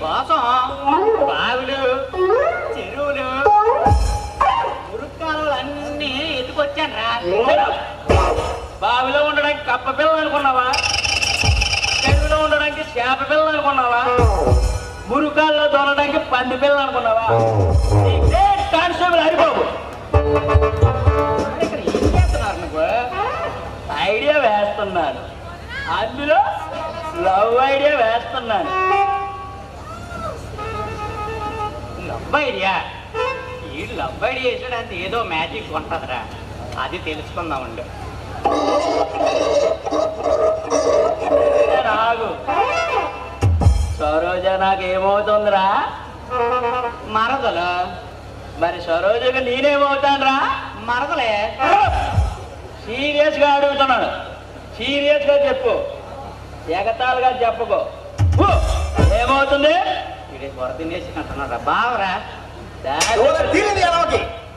కోసం బావులు చెరువులు మురుక్కాలు అన్నీ ఎత్తుకొచ్చాను రా. బావిలో ఉండడానికి కప్ప పిల్లలు అనుకున్నావా? చెరువులో ఉండడానికి చేప పిల్లలు అనుకున్నావా? మురుకాల్లో దొరడానికి పంది పిల్లలు అనుకున్నావా? కానిస్టేబుల్ హరిబాబు ఇక్కడ ఏం చేస్తున్నారు నువ్వు? ఐడియా వేస్తున్నాను, అందులో లవ్ ఐడియా వేస్తున్నాను. Love idea? ఈ లవ్ ఐడియా వేసడానికి ఏదో మ్యాజిక్ ఉంటుందిరా, అది తెలుసుకుందామండి. రాగు సరోజ నాకేమవుతుందిరా? మరదలు. మరి సరోజగా నేనేమవుతాను రా? మరదలే. సీరియస్గా అడుగుతున్నాను, సీరియస్గా చెప్పు, ఎగతాలుగా చెప్పుకో. ఏమవుతుంది? ఇది బుర్ర తినేసినట్టున్నారా బావరా?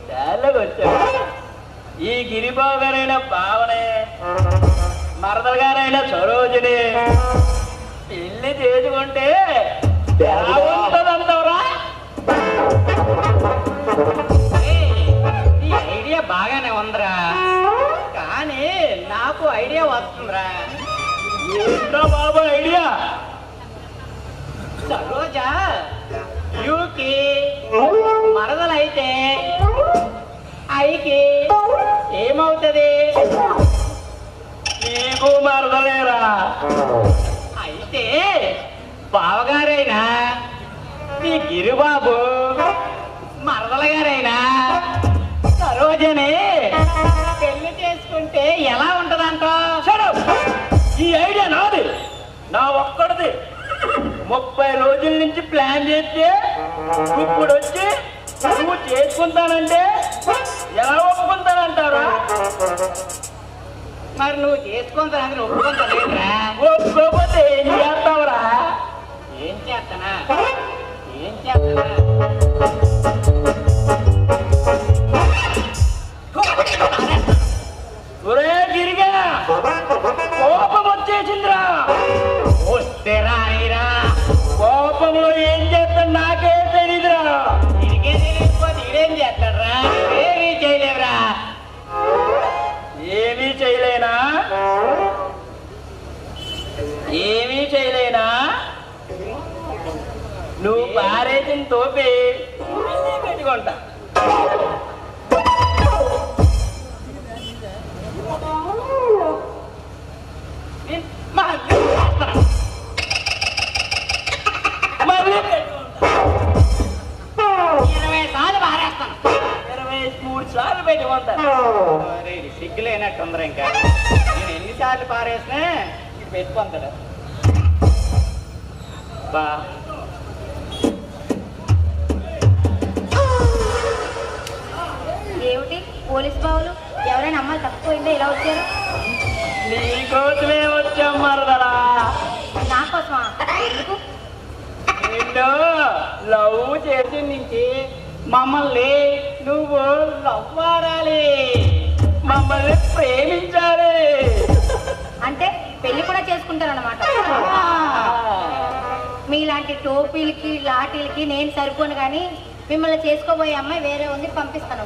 దారిలోకి వచ్చాడు. ఈ గిరిబాబు గారైన బావనే, మరదలు గారైన సరోజిని పెళ్లి చేసుకుంటే ఎలా ఉంటుందంటావురా? ఈ ఐడియా బాగానే ఉందిరా, కానీ నాకు ఐడియా వస్తుందిరా. ఏంట్రా బాబు ఐడియా? సరోజ యూకి మరదలైతే ఐకి ఏమవుతుంది? నీకు మరదలేరా? అయితే బావగారైనా మీ గిరిబాబు మరదల గారైనా సరోజని పెళ్లి చేసుకుంటే ఎలా ఉంటదంట? ఈ ఐడియా నాది, నా ఒక్కడిది. 30 రోజుల నుంచి ప్లాన్ చేస్తే ఇప్పుడు వచ్చి నువ్వు చేసుకుంటానంటే ఎలా ఒప్పుకుంటానంటారా? మరి నువ్వు చేసుకుంటానని ఒప్పుకుంటలేదురా. ఒప్పుకోకపోతే ఏం చేస్తావురా? ఏం చేస్తానా? ఏం చేస్తానా? ఒరే గిరిగా, కోపం వచ్చేసిందిరా. వస్తే రాయిరా. కోపంలో ఏం చేస్తాను నాకే తెలీదురా. తిరిగే తెలియకపోతే ఇదేం చేస్తాడరా? ఏమీ చేయలేవురా. ఏమీ చేయలేనా? ఏమీ చేయలేనా? నువ్వు పారేసిన తోపి పెట్టుకుంటా. మళ్ళీ పెట్టుకుంటా. 20 సార్లు పారేస్తాను. 23 సార్లు పెట్టుకుంటా. సిగ్గులేనట్టుందిరా. ఇంకా నేను ఎన్నిసార్లు పారేసినా ఇది పెట్టుకుంటాడు. బా ఏమిటి పోలీస్ బావులు? ఎవరైనా అమ్మాయి తప్పిపోయిందా ఇలా వచ్చారు? నీకోసమే వచ్చాం మరదలా. నా కోసమా? ఎందుకు? నిన్ను లవ్ చేసి నుంచి మమ్మల్ని నువ్వు లవ్ ఆడాలి, మమ్మల్ని ప్రేమించాలి. అంటే పెళ్లి కూడా చేసుకుంటారన్నమాట. మీలాంటి టోపీలకి లాఠీలకి నేను సరిపోను, కానీ మిమ్మల్ని చేసుకోబోయే అమ్మాయి వేరే ఉంది, పంపిస్తాను.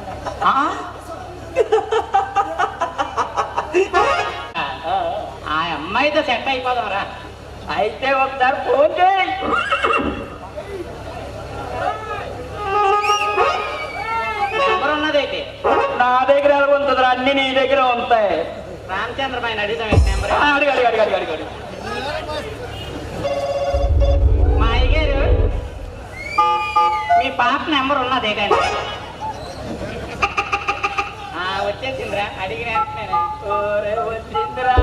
ఆ అమ్మాయితో సెట్ అయిపోదాం రా. అయితే ఒకసారి ఫోన్ చేయి. నెంబర్ ఉన్నదైతే నా దగ్గర ఎలా ఉంటుందిరా? అన్ని నీ దగ్గర ఉంటాయి. రామచంద్రమైన అడిగిదాం నెంబర్. అడిగి అడిగి అడిగి అడిగి అడిగి మా అయ్యగారు మీ పాప నెంబర్ ఉన్నదే కానీ వచ్చేసిందిరా. అడిగిన వచ్చిందిరా.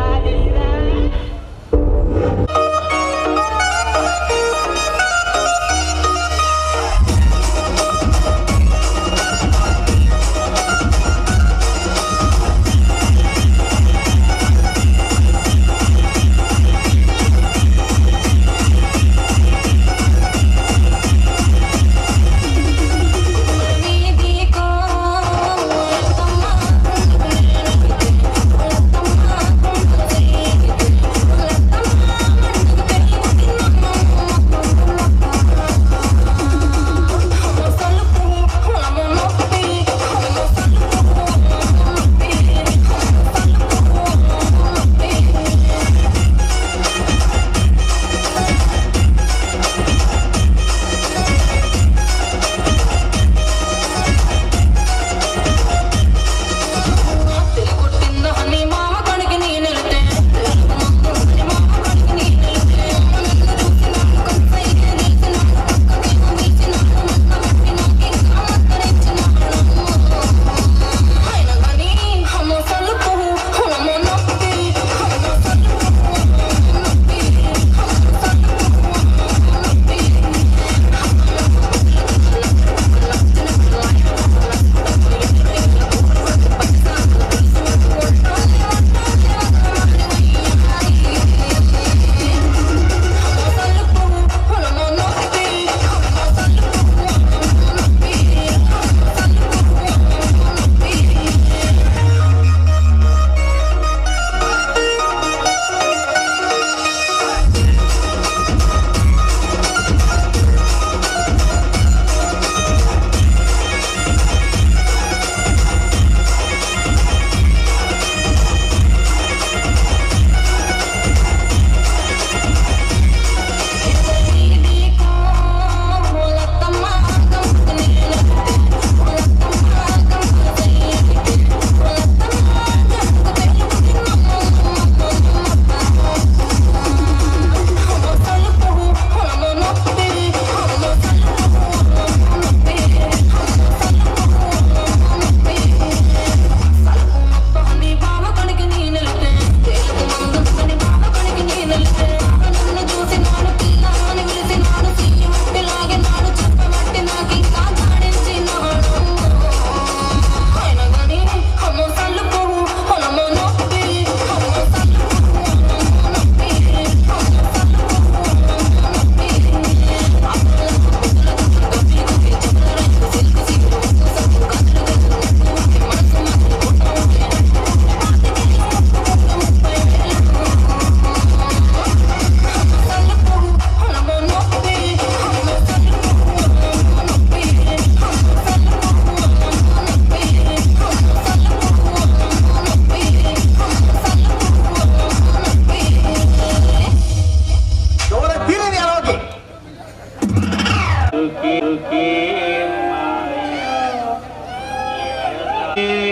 ఇరుకే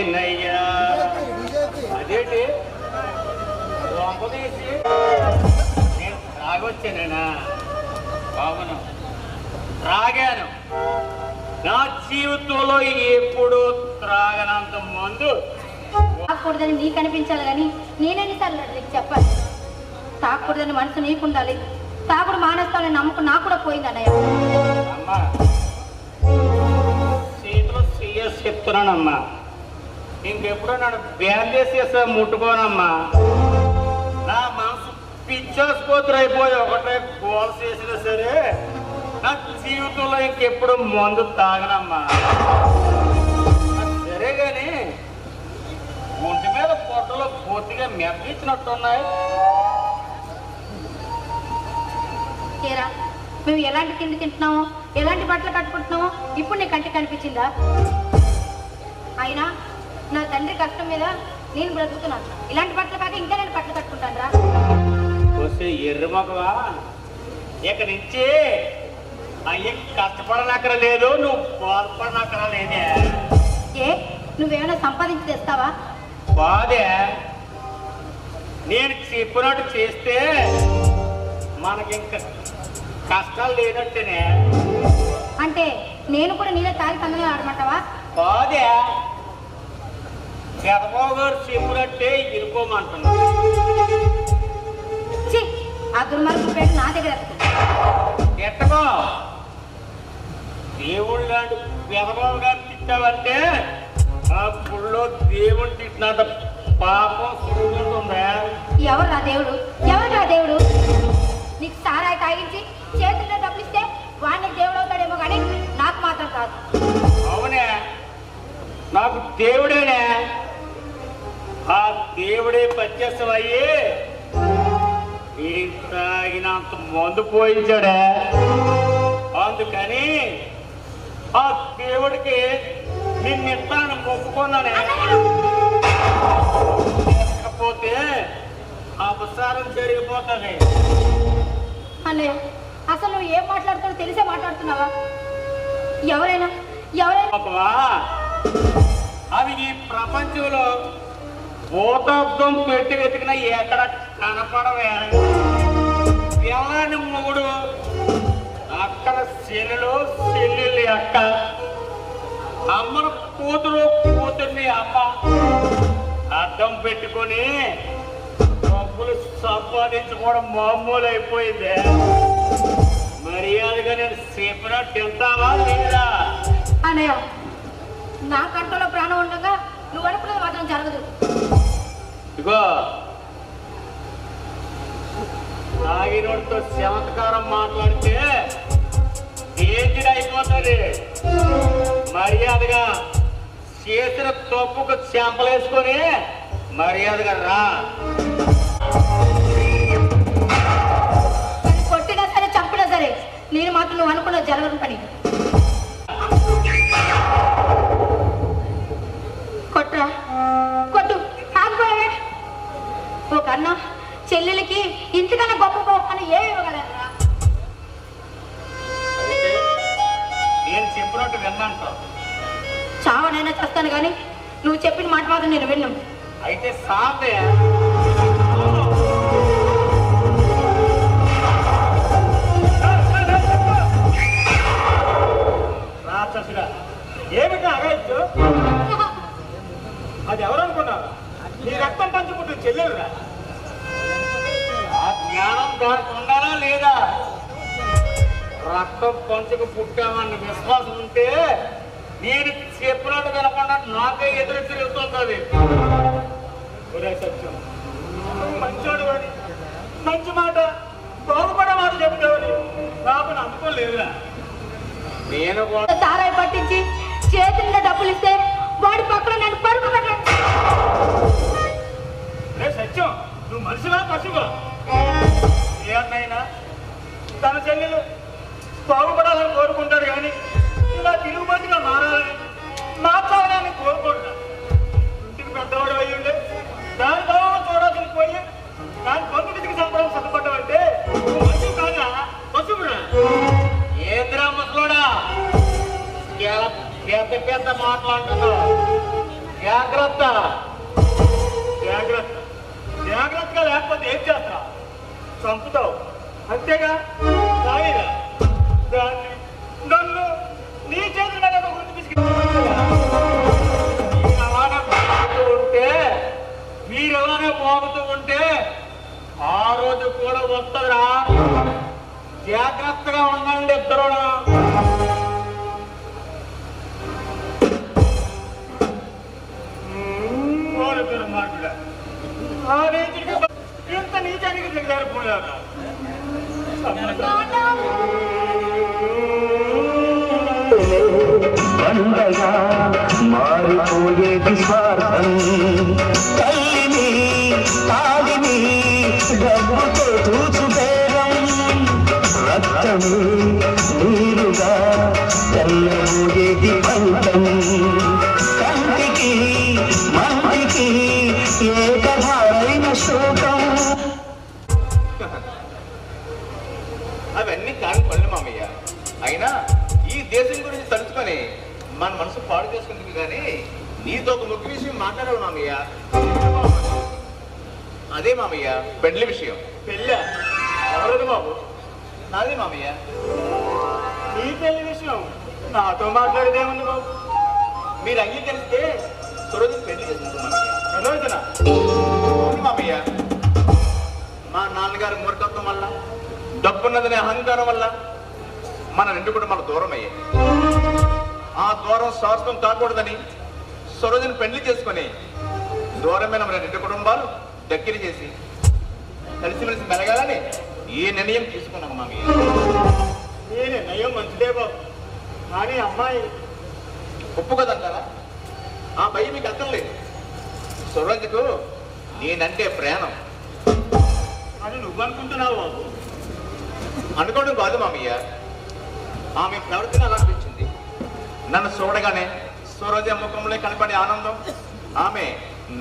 మాయా. అదేంటి వంపదీసి నేను తాగొచ్చానేనా? బాగును, త్రాగాను. నా జీవితంలో ఎప్పుడు త్రాగనంత మందు. తాగకూడదని నీకు అనిపించాలి కానీ నేనెన్నిసార్లు నీకు చెప్పాలి? తాగకూడదని మనసు నీకుండాలి. తాగుడు మానేస్తానని నమ్మకం నాకు కూడా పోయింది అన్నయ్య. అమ్మా చేతిలో సీఎస్ చెప్తున్నానమ్మా, ఇంకెప్పుడు నన్ను బ్యాండేసేసా ముట్టుకోనమ్మా. నా మనసు పిచ్చేసిపోతురు అయిపోయి ఒకటే గోల్ చేసినా సరే నా జీవితంలో ఇంకెప్పుడు మందు తాగనమ్మా. సరే గాని ఒంటి మీద పొట్టలో పూర్తిగా మెప్పించినట్టున్నాయి. ఏరా, మేము ఎలాంటి తిండి తింటున్నామో ఎలాంటి బట్టలు కట్టుకుంటున్నామో ఇప్పుడు నీ కంటికి కనిపించిందా? అయినా నా తండ్రి కష్టం మీద నేను బ్రతుకుతున్నాను. ఇలాంటి బట్టలు కాక ఇంకా నేను బట్టలు కట్టుకుంటాను రా. వస్తే ఎర్ర మొక్కవా, ఇక నుంచి అయ్యి కష్టపడనక్కర లేదు, నువ్వు బాధపడనక్కర లేదే. ఏ నువ్వేమైనా సంపాదించి తెస్తావా? బాధే నేను చెప్పినట్టు చేస్తే మనకి ఇంకా కష్టాలు లేనట్టేనే. అంటే నేను కూడా నీళ్ళ తాగి సందనం ఆడమంటావా? బాధే చంద్రబాబు గారు చెప్పినట్టే ఇరుకోమంటున్నా. ఆ దుర్మార్గం పేరు నా దగ్గర ఎట్టకో దేవుడు లాంటి చంద్రబాబు గారు తిట్టావంటే ఆ గుళ్ళో దేవుడు తిట్టినంత పాపం సులువుతుందా? ఎవరు దేవుడు? ఎవరు దేవుడు? నీకు సారాయి తాగించి చేతుల్లో డబ్బులిస్తే వాడికి దేవుడు అవుతాడేమో కానీ నాకు మాత్రం కాదు. అవునే, నాకు దేవుడేనే. ఆ దేవుడే పచ్చేసమయ్యి నేను తాగినంత మందు పోయించాడే. అందుకని ఆ దేవుడికి నిన్నిస్తాను మొక్కుకున్నానే. లేకపోతే అపసారం జరిగిపోతుంది. అన్నయ్య, అసలు నువ్వు ఏం మాట్లాడుతావు తెలిసే మాట్లాడుతున్నావా? ఎవరైనా అవి ఈ ప్రపంచంలో భూతాబ్దం పెట్టి వెతికినా ఎక్కడ కనపడవే. పిల్లని మొగుడు అక్కడ చెల్లెలు, చెల్లెలు అక్క, అమ్మను కూతురు, కూతుర్ని అమ్మ అడ్డం పెట్టుకొని డబ్బులు సంపాదించుకోవడం మామూలు అయిపోయింది. మర్యాదగా నేను చెప్పినట్టు వెళ్తావా లేదా? అన్నయ్య, నా కంట్రోల్లో ప్రాణం ఉండగా నువ్వు అనుకున్నది మాత్రం జరగదు. ఇగో తాగినోడితో చమత్కారం మాట్లాడితే ఏంటి అయిపోతుంది. మర్యాదగా చేసిన తప్పుకు చెంపలేసుకొని మర్యాదగా రా. కొట్టినా సరే చంపినా సరే నేను మాత్రం నువ్వు అనుకున్న జరగని పని. కొట్టురా, కొట్టు, ఆగిపోయావే. ఒక అన్న చెల్లెలకి ఇంటికన్నా గొప్ప అని ఏమి ఇవ్వగలరా? నేను చెప్పినట్టు విన్నాంటావు. చావనైనా చేస్తాను కానీ నువ్వు చెప్పిన మాట మాత్రం నేను విన్నాను. అయితే సాపే రాక్షసుడా, ఏమిటి అగాయిచ్చు? అది ఎవరనుకున్నావు? నీ రక్తం పంచుకుంటూ చెల్లెలురా. ఆ జ్ఞానం దానికి ఉండాలా లేదా? రక్తం పంచుకు పుట్టామన్న విశ్వాసం ఉంటే నేను చెప్పినట్టు వినకుండా నాకే ఎదురు తిరుగుతుంది. సత్యం, మంచోడు అని మంచి మాట, బాగుపడే మాట చెప్తావని నాకు నమ్మకం లేదురా. నేను కూడా సారాయి పట్టించి చేతుల్లో డబ్బులు ఇస్తే వాడి పక్కన నన్ను పరుపు పెట్టండి. సత్యం, నువ్వు మనిషిలా పశువా? ఏమైనా తన చెల్లెలు బాగుపడాలని కోరుకుంటాడు కానీ ఇలా తిరుగుబాటుగా మారాలని మార్చాలని కోరుకుంటా. ఇంటికి పెద్దవాడు అయ్యిండే దాని భావం చూడాల్సిన పోయి దాని పన్ను విధికి సంపడం సరిపడ్డావంటే మనిషి కాగా పశువుడా? ఏంద్రా ముసలోడా? పెద్ద పెద్ద మాట్లాడుతున్నావు. జాగ్రత్త జాగ్రత్త జాగ్రత్తగా లేకపోతే ఏం చేస్తా? చంపుతావు అంతేగా. సాయిరా దాన్ని నన్ను నీ చేతుల మీద గుర్తు అలానే పోగుతూ ఉంటే మీరు ఎలానే పోగుతూ ఉంటే ఆ రోజు కూడా వస్తుందిరా. జాగ్రత్తగా ఉండండి ఇద్దరు. ఇంత నీచానికి దిగజారిపోయారా? పండగా మారిపోయేది స్వార్థం, తల్లిని తాలిని డబ్బుతో చూచుబేరం, రక్తము నీరుగా తెల్లబోయేది పంతం, కంటికి మంటికి ఏకధారైన శోకం. అవన్నీ కాని పనులు మామయ్య. అయినా ఈ దేశం గురించి తలుచుకొని మన మనసు పాడు చేసుకుంటుంది. కానీ నీతో ఒక ముఖ్య విషయం మాట్లాడాలి మామయ్య. అదే మామయ్య పెళ్లి విషయం. పెళ్ళా? ఎవరది బాబు? నాదే మామయ్య. నీ పెళ్లి విషయం నాతో మాట్లాడేదేముంది బాబు? మీరు అంగీకరిస్తే సురోజు పెళ్లి చేసుకుంటాం మామయ్య. రోజున అవును మామయ్య. మా నాన్నగారి మూర్ఖత్వం వల్ల, డబ్బున్నదనే అహంకారం వల్ల మన రెండు కుటుంబాలు దూరం అయ్యాయి. ఆ దూరం శాశ్వతం కాకూడదని సరోజని పెళ్లి చేసుకొని దూరమైన మన రెండు కుటుంబాలు దగ్గర చేసి కలిసిమెలిసి మెలగాలని ఏ నిర్ణయం తీసుకున్నాను మామయ్య. ఈ నిర్ణయం మంచిదే బాబు. కానీ అమ్మాయి ఒప్పు కదంటారా? ఆ భయం మీకు అర్థం లేదు. సరోజకు నేనంటే ప్రాణం అని నువ్వు అనుకుంటున్నావు బాబు? అనుకోవడం కాదు మామయ్య. ఆమె ప్రవర్తన అలా అనిపించింది. నన్ను చూడగానే సరోజ ముఖంలో కనపడే ఆనందం, ఆమె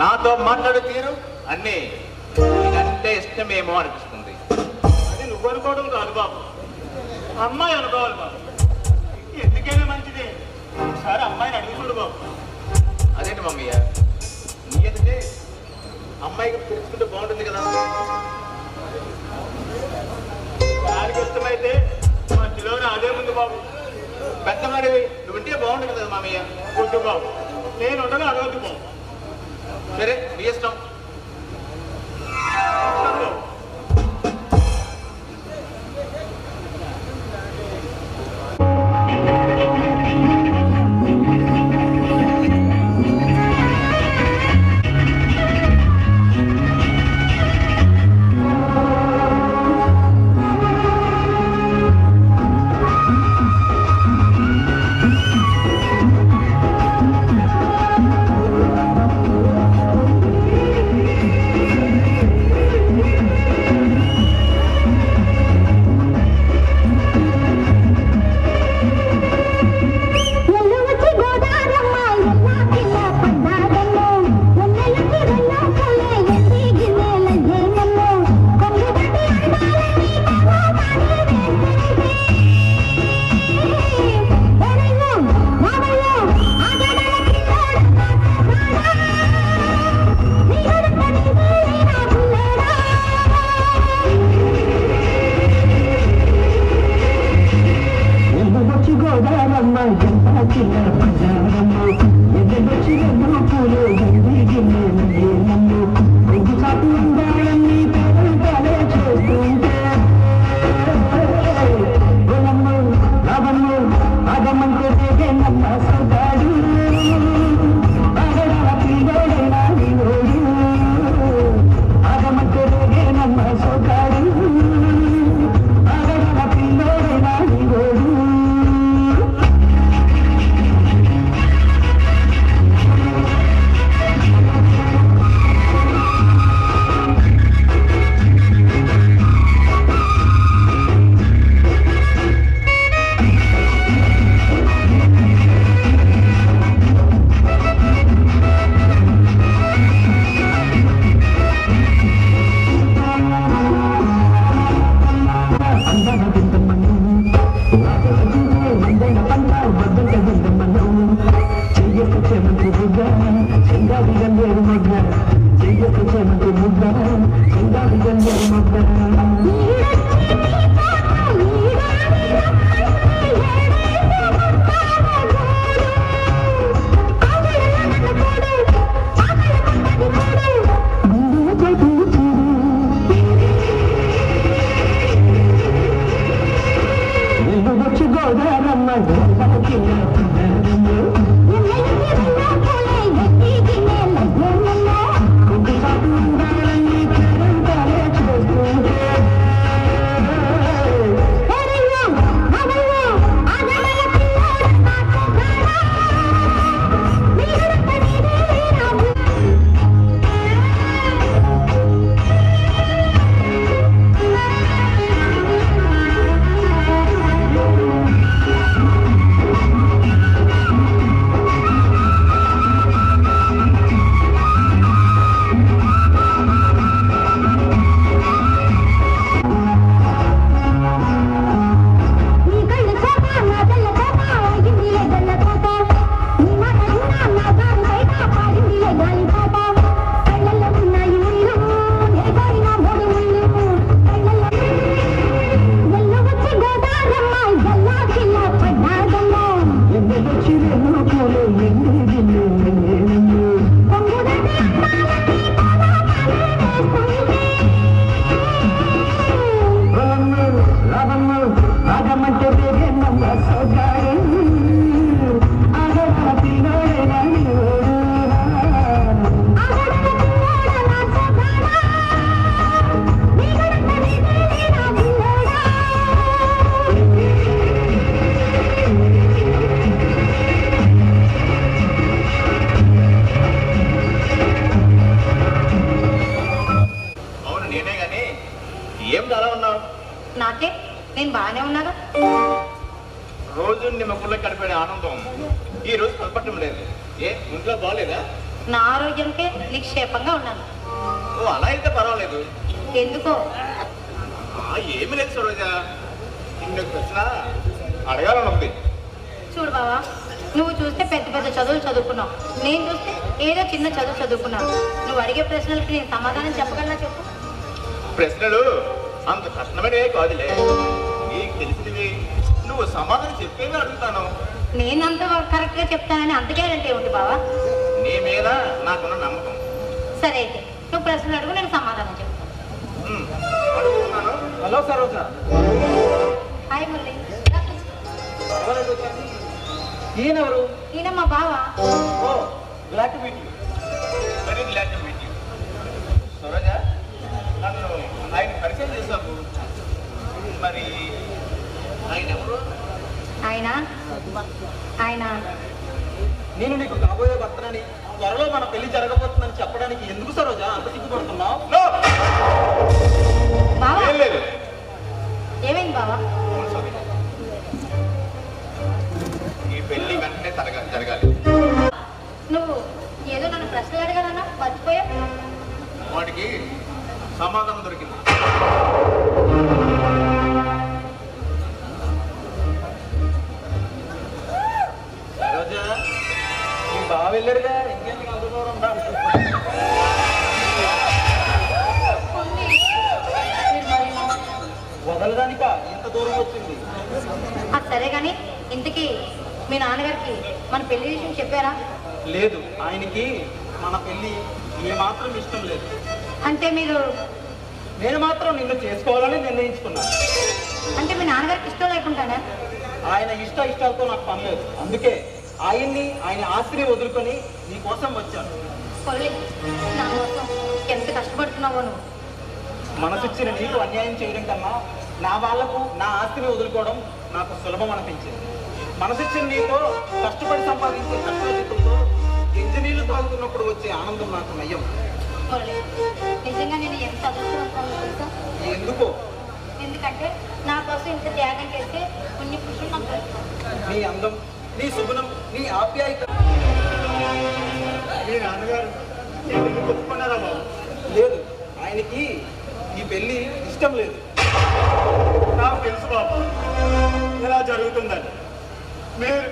నాతో మాట్లాడే తీరు అన్నీ నేనంటే ఇష్టమేమో అనిపిస్తుంది. అది నువ్వు అనుకోవడం కాదు బాబు, అమ్మాయి అనుకోవాలి బాబు. ఎందుకైనా మంచిది ఒకసారి అమ్మాయిని అడిగి చూడు బాబు. అదేంటి మమ్మయ్య, నీ ఎదుటే అమ్మాయికి తెలుసుకుంటే బాగుంటుంది కదా. దానికి ఇష్టమైతే మధ్యలోనే అదే ముందు బాబు. పెద్దవాడివి నువ్వు ఉంటే బాగుంటుంది కదా మామయ్య. వద్దు బాబు, నేను ఉండగా అడగద్దు బాబు. సరే నీ ఇష్టం. గోదారమ్మ నాకే నేను బాగానే ఉన్నాగా. రోజు నిమ్మకుల్లో గడిపే ఆనందం ఈ రోజు కనపడటం లేదు. ఏ ఇంట్లో బాగలేదా? నా ఆరోగ్యంకే నిక్షేపంగా ఉన్నాను. ఓ అలా అయితే పర్వాలేదు. ఎందుకో? ఏమి లేదు సరోజా, ఇంకొక ప్రశ్న అడగాలని ఉంది. చూడు బావా, నువ్వు చూస్తే పెద్ద పెద్ద చదువులు చదువుకున్నావు, నేను చూస్తే ఏదో చిన్న చదువు చదువుకున్నావు. నువ్వు అడిగే ప్రశ్నలకి నేను సమాధానం చెప్పగలనా చెప్పు. ప్రశ్నలు అంత కష్టమైనవే కాదులే, నీకు తెలిసినవి నువ్వు సమాధానం చెప్పేవి అడుగుతాను. నేను అంత కరెక్ట్గా చెప్తానని అంత గ్యారంటీ ఉంది బావా? నీ మీద నాకున్న నమ్మకం. సరే అయితే నువ్వు ప్రశ్నలు అడుగు, నేను సమాధానం చెప్తాను. అడుగుతున్నాను. హలో సరోజా. హాయ్ మురళి. ఈయనెవరు? ఈయన మా బావా. Oh glad to meet you. Very glad to meet you. Saroja, నన్ను ఆయన పరిచయం చేశావు. మరి ఆయన ఎవరు? ఆయన నేను నీకు కాబోయే భర్తనని, త్వరలో మన పెళ్లి జరగబోతుందని చెప్పడానికి ఎందుకు సరోజా అంత సిగ్గుపడుతున్నావు? బావా, ఏం లేదు. ఏమైంది బావా? ఈ పెళ్లి వెంటనే జరగాలి. నువ్వు ఏదో నన్ను ప్రశ్నలు అడగాలన్నా మర్చిపోయా. వాటికి సమాధానం దొరికింది. సరోజా, మీ బావ వెళ్ళారుగా, ఇంకెందుకు అంత దూరం రా. వదలడానిక ఎంత దూరం వచ్చింది? అది సరే కానీ ఇంతకీ మీ నాన్నగారికి మన పెళ్లి విషయం చెప్పారా? లేదు, ఆయనకి మన పెళ్లి ఏమాత్రం ఇష్టం లేదు. అంటే మీరు నేను మాత్రం నిన్ను చేసుకోవాలని నిర్ణయించుకున్నాను. అంటే మీ నాన్నగారికి ఇష్టం లేకుండానే? ఆయన ఇష్టాలతో నాకు పని లేదు. అందుకే ఆయన ఆస్తిని వదులుకొని నీ కోసం వచ్చాను. కొల్లి, నా కోసం ఎంత కష్టపడుతున్నావో నువ్వు. మనసిచ్చిన నీకు అన్యాయం చేయడం కన్నా నా వాళ్లకు నా ఆస్తిని వదులుకోవడం నాకు సులభం అనిపించింది. మనసిచ్చిన నీతో కష్టపడి సంపాదించే కష్టజీతంతో ఇంజనీర్లు తాగుతున్నప్పుడు వచ్చే ఆనందం నాకు నయ్యం. కొల్లి, నిజంగా నేను ఎంత అదృష్టవంతురాలో తెలుసా? ఎందుకో? ఎందుకంటే నా కోసం ఇంత త్యాగం చేస్తే పుణ్య పురుషులు నాకు తెలుసు. నీ అందం, నీ శుభనం, నీ ఆప్యాయత. మీ నాన్నగారు ఒప్పుకున్నారా బాబు? లేదు, ఆయనకి ఈ పెళ్లి ఇష్టం లేదు. నాకు తెలుసు బాబు ఇలా జరుగుతుందని. మీరు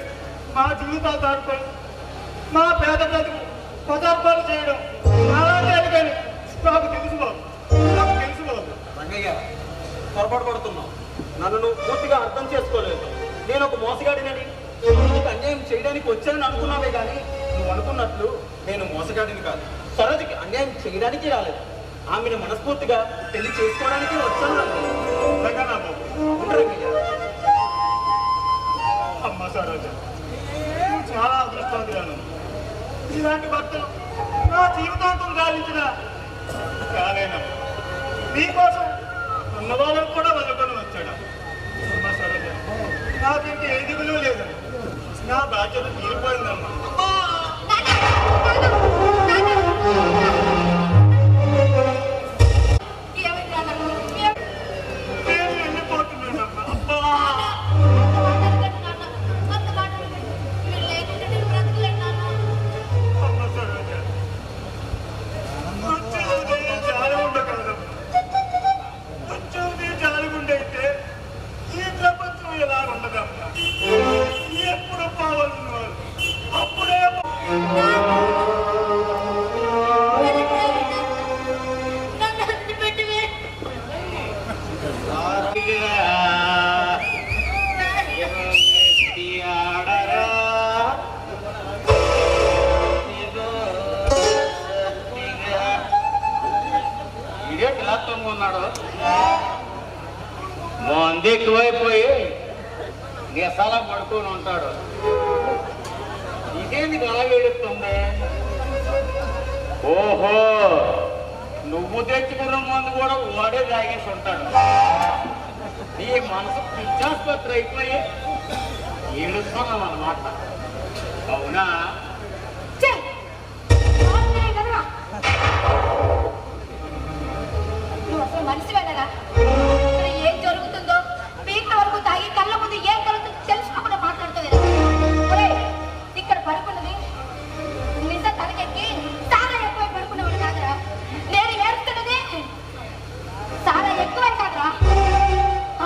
మా జీవితాలు దాడుకొని మా పేద బ్రతుకు పదార్థాలు చేయడం అలాగే కానీ నాకు తెలుసు బాబు, నాకు తెలుసు బాబు. రంగయ్య, పొరపాటు పడుతున్నావు. నన్ను నువ్వు పూర్తిగా అర్థం చేసుకోలేదు. నేను ఒక మోసగాడినని, నీకు అన్యాయం చేయడానికి వచ్చానని అనుకున్నావే కానీ నువ్వు అనుకున్నట్లు నేను మోసగాడిని కాదు. సరోజకి అన్యాయం చేయడానికి రాలేదు. ఆమెను మనస్ఫూర్తిగా పెళ్లి చేసుకోవడానికి వచ్చాను. నిజంగా నా బాబు. రంగయ్య, ఇలాంటి భర్తలు నా జీవితాంతం గాలించిన కాలేనమ్మా. మీకోసం ఉన్న వాళ్ళకు కూడా వదులుకొని వచ్చాడు. అమ్మా సరోజ, నాకింక ఏది విలువ లేదు. నా బాధ్యత తీరిపోయిందమ్మా. నేను వెళ్ళిపోతున్నానమ్మా. అబ్బా అమ్మ సరోజ, వచ్చేది జాలి ఉండగలదమ్మా. వచ్చేది జాలి ఉండైతే ఈ ప్రపంచం ఎలా ఉండదమ్మా. ఎప్పుడు పోవాల్సిన వాళ్ళు అప్పుడే ఇదే పిల్లత్వంగా ఉన్నాడు. మంది ఎక్కువైపోయి నిసాలా పడుకొని ఉంటాడు. ఇదేంది అలా వేడుస్తుంది? ఓహో, నువ్వు తెచ్చుకున్న మందు కూడా వాడే తాగేసి ఉంటాడు. నీ మనసు పిచ్చాసుపత్రి అయిపోయి ఏడుస్తున్నావు అన్నమాట. అవునా? నువ్వు అసలు మనిషి వెళ్ళరా? ఇక్కడ ఏం జరుగుతుందో పీకల వరకు తాగి కళ్ళ ముందు ఏం కలుగుతుందో తెలుసుకోకుండా మాట్లాడుతుంది. ఇక్కడ పడుకున్నది నిజం తలకెక్కి చాలా ఎక్కువ పడుకున్నవాడు కాదురా. నేను ఏడుస్తున్నది చాలా ఎక్కువే కాదురా.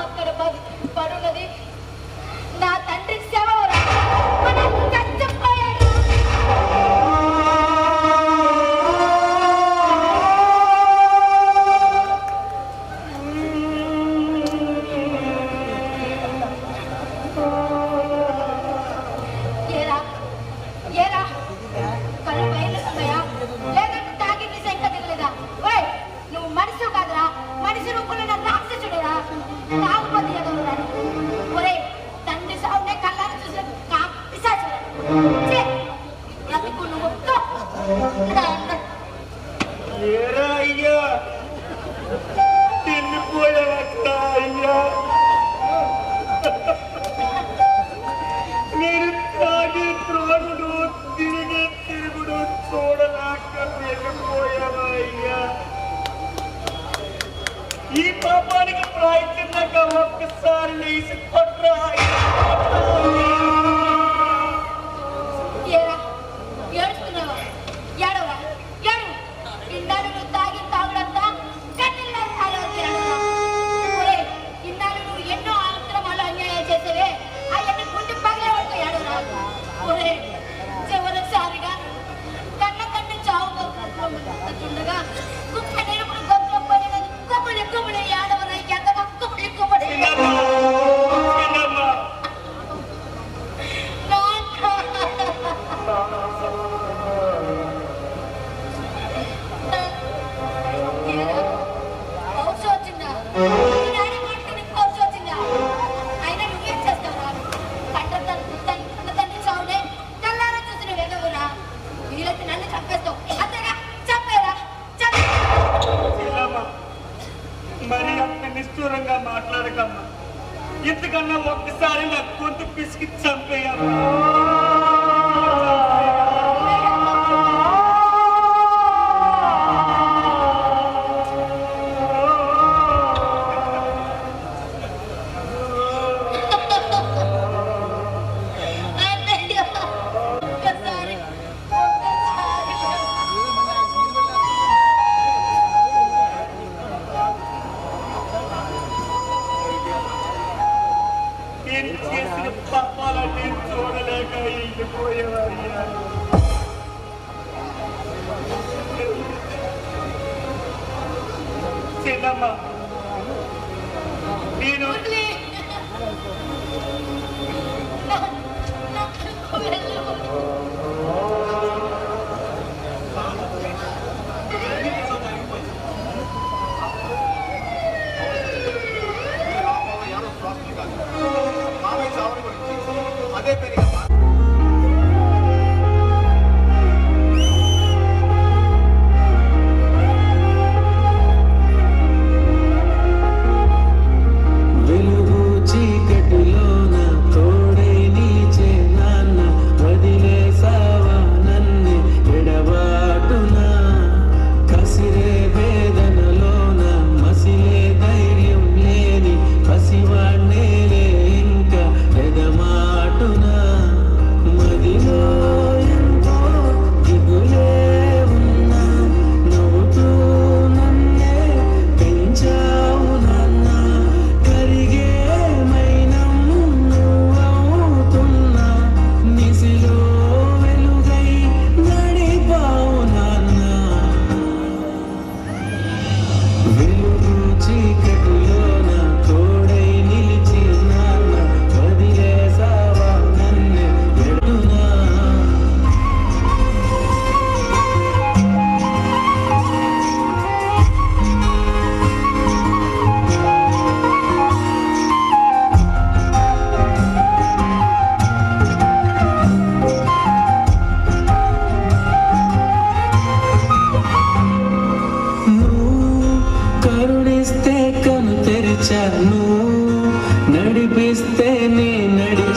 అక్కడ పడున్నది నా తండ్రి సేవరా. చచ్చిపోయాడు. ఏరా అయ్యా, తిన్నిపోయాక అయ్యా. మీరు తాగి త్రోగుడు తిరుగుడు చూడలేక వెళ్ళిపోయావా అయ్యా. ఈ పాపానికి ప్రాయచితంగా ఒక్కసారి లేచి పట్రా. ఏడుస్తున్నావా? ఏడవరా? ఏడు. ఇన్నాళ్ళు నువ్వు తాగిన తాగుడంతా కన్నీళ్ళ ఇన్నాళ్ళు నువ్వు ఎన్నో ఆక్రమాలు అన్యాయం చేసేవే. అవన్నీ గుండె పగిలే వరకు ఏడవరా? చివరిసారిగా కన్న కన్ను చావు ఉండగా కుక్క నిలుపుడు గొప్ప పడిన కుమ్మడి కుమ్మడి ఏడవరా? ఎంత కుమ్మడి కుమ్మడి మరి అంత నిష్ఠూరంగా మాట్లాడకమ్మా. ఇంతకన్నా ఒక్కసారి నా గొంతు పిసికి చంపేయమ్మా. నేను చేసిన పాపాలన్నీ చూడలేక వెళ్ళిపోయేవాయ్యా. చిన్నమ్మ, నేను మామయ్య సావని గురించి అదే పెరిగా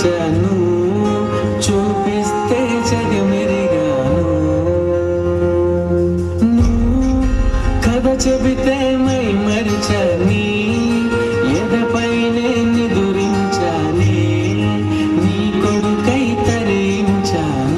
మరిచాను చూపిస్తే జగమెరిగాను నువ్వు కథ చెబితే మై మరిచాని ఎదపైనే నిదురించానే నీ కొడుకై తరించాను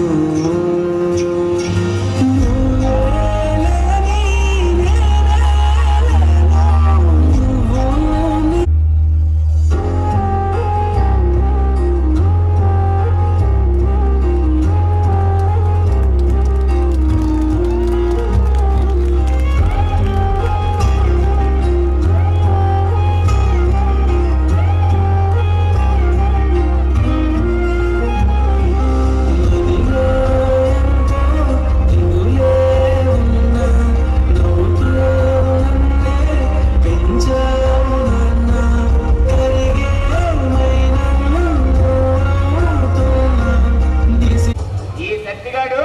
ఈ సత్తిగాడు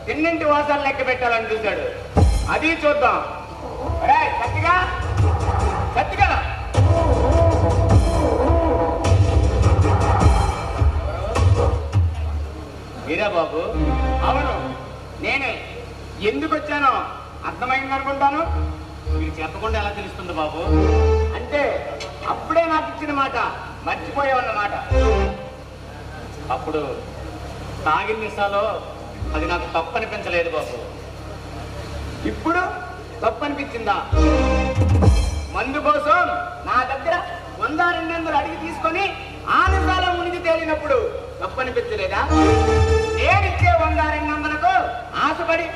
తిన్నింటి వాసాలు లెక్క పెట్టాలని చూశాడు. అది చూద్దాం. ఒరేయ్, సత్తిగా సత్తిగా మీరా బాబు? అవును, నేనే. ఎందుకు వచ్చానో అర్థమైంది అనుకుంటాను. మీరు చెప్పకుండా ఎలా తెలుస్తుంది బాబు? అంటే అప్పుడే నాకు ఇచ్చిన మాట మర్చిపోయావన్నమాట. అప్పుడు తాగిన నిశాలో అది నాకు తప్పు అనిపించలేదు బాబు. ఇప్పుడు తప్పు అనిపించిందా? మందు కోసం నా దగ్గర 100-200 అడిగి తీసుకొని ఆ నిశాలో మునిగి తేలినప్పుడు తప్పు అనిపించలేదా? నేనిచ్చే 100-200కు ఆశపడి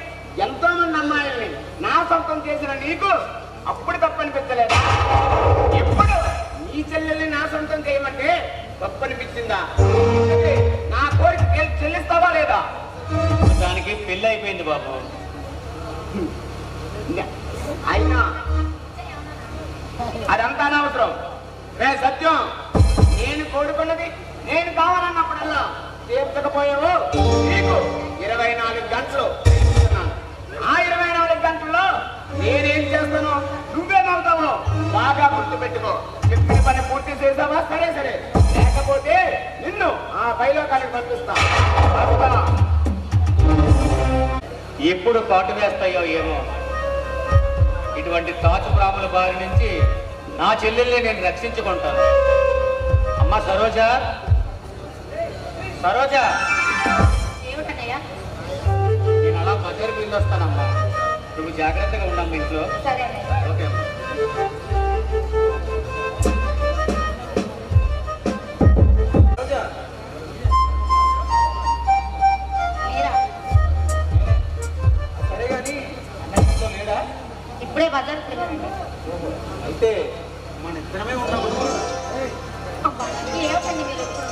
ఎంతో మంది అమ్మాయిల్ని నా సొంతం చేసిన నీకు అప్పుడు తప్పు అనిపించలేదా? ఎప్పుడు నీ చెల్లెల్ని నా సొంతం చేయమంటే తప్పు అనిపించిందా? నా కోరిక చెల్లిస్తావా లేదా? దానికి పెళ్ళి అయిపోయింది బాబు. అయినా అదంతా అనవసరం. రే సత్యం, నేను కోరుకున్నది నేను కావాలన్నప్పుడల్లా తీర్చకపోయావు. నీకు 24 గంటలు ఇస్తున్నాను. ఆ 24 గంటల్లో నేనేం చేస్తానో నువ్వే నవ్వుతావు. బాగా గుర్తు పెట్టుకో. చెప్పిన పని పూర్తి చేసావా? సరే సరే, లేకపోతే నిన్ను ఆ బయలోకానికి పంపిస్తా. ఎప్పుడు కాటు వేస్తాయో ఏమో. ఇటువంటి తాచు ప్రాముల బారి నుంచి నా చెల్లెల్ని నేను రక్షించుకుంటాను. అమ్మ సరోజ, సరోజ, ఏమిటన్నయ్యా? నేను అలా బజారు బిల్లు వస్తానమ్మా. నువ్వు జాగ్రత్తగా ఉండమ్మా ఇంట్లో. సరే అన్నయ్య. ఓకే అమ్మా. మీరా సరే కానీ అన్నయ్యతో లేడా? ఇప్పుడే బజార్కి వెళ్ళారండి. అయితే మన ఇద్దరమే ఉన్నాము. అబ్బా, ఏమిటండి మీరు ఎప్పుడు?